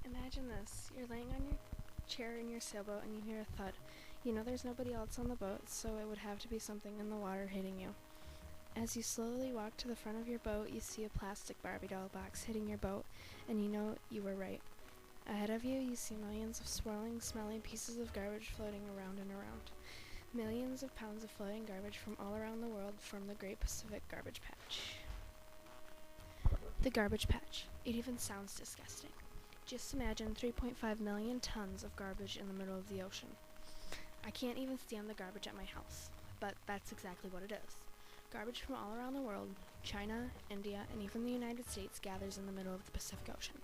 Imagine this. You're laying on your chair in your sailboat and you hear a thud. You know there's nobody else on the boat, so it would have to be something in the water hitting you. As you slowly walk to the front of your boat, you see a plastic Barbie doll box hitting your boat, and you know you were right. Ahead of you, you see millions of swirling, smelly pieces of garbage floating around and around. Millions of pounds of floating garbage from all around the world form the Great Pacific Garbage Patch. The garbage patch. It even sounds disgusting. Just imagine 3.5 million tons of garbage in the middle of the ocean. I can't even stand the garbage at my house, but that's exactly what it is. Garbage from all around the world, China, India, and even the United States gathers in the middle of the Pacific Ocean.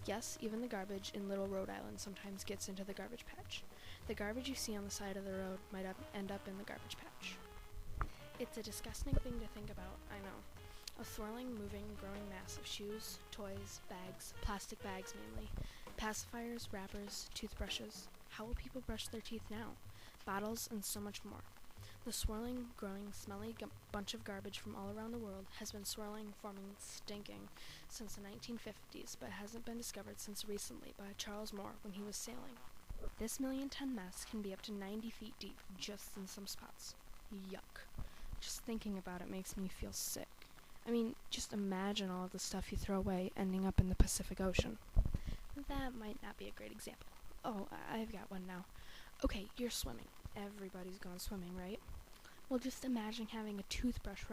Yes, even the garbage in Little Rhode Island sometimes gets into the garbage patch. The garbage you see on the side of the road might end up in the garbage patch. It's a disgusting thing to think about, I know. A swirling, moving, growing mass of shoes, toys, bags, plastic bags mainly, pacifiers, wrappers, toothbrushes. How will people brush their teeth now? Bottles, and so much more. The swirling, growing, smelly bunch of garbage from all around the world has been swirling, forming, stinking since the 1950s, but hasn't been discovered since recently by Charles Moore when he was sailing. This million-ton mess can be up to 90 feet deep just in some spots. Yuck. Just thinking about it makes me feel sick. I mean, just imagine all of the stuff you throw away ending up in the Pacific Ocean. That might not be a great example. Oh, I've got one now. Okay, you're swimming. Everybody's gone swimming, right? Well, just imagine having a toothbrush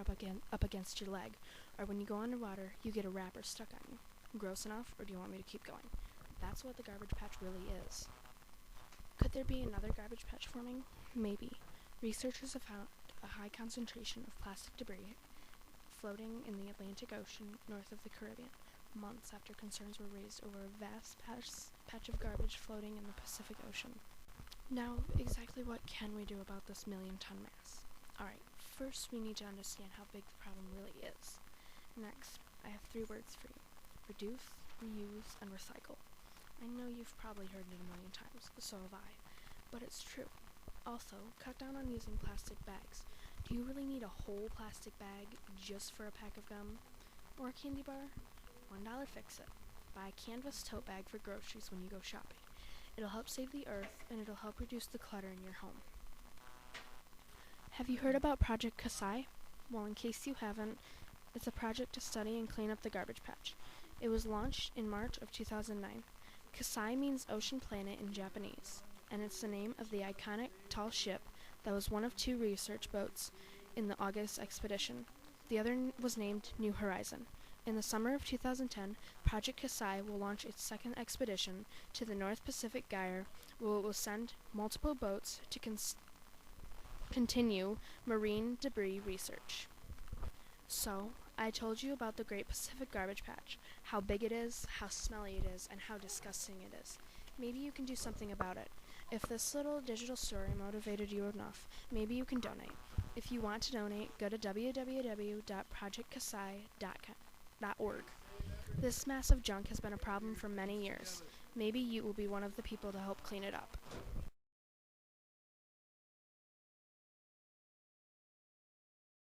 up against your leg, or when you go underwater, you get a wrapper stuck on you. Gross enough, or do you want me to keep going? That's what the garbage patch really is. Could there be another garbage patch forming? Maybe. Researchers have found a high concentration of plastic debris floating in the Atlantic Ocean north of the Caribbean, months after concerns were raised over a vast patch of garbage floating in the Pacific Ocean. Now, exactly what can we do about this million-ton mass? Alright, first we need to understand how big the problem really is. Next, I have 3 words for you. Reduce, reuse, and recycle. I know you've probably heard it a million times, so have I, but it's true. Also, cut down on using plastic bags. Do you really need a whole plastic bag just for a pack of gum? Or a candy bar? $1 fix it. Buy a canvas tote bag for groceries when you go shopping. It'll help save the earth, and it'll help reduce the clutter in your home. Have you heard about Project Kasai? Well, in case you haven't, it's a project to study and clean up the garbage patch. It was launched in March of 2009. Kasai means ocean planet in Japanese, and it's the name of the iconic tall ship that was one of 2 research boats in the August expedition. The other was named New Horizon. In the summer of 2010, Project Kasai will launch its 2nd expedition to the North Pacific Gyre, where it will send multiple boats to continue marine debris research. So, I told you about the Great Pacific Garbage Patch, how big it is, how smelly it is, and how disgusting it is. Maybe you can do something about it. If this little digital story motivated you enough, maybe you can donate. If you want to donate, go to www.patch.wmv.org. This massive junk has been a problem for many years. Maybe you will be one of the people to help clean it up.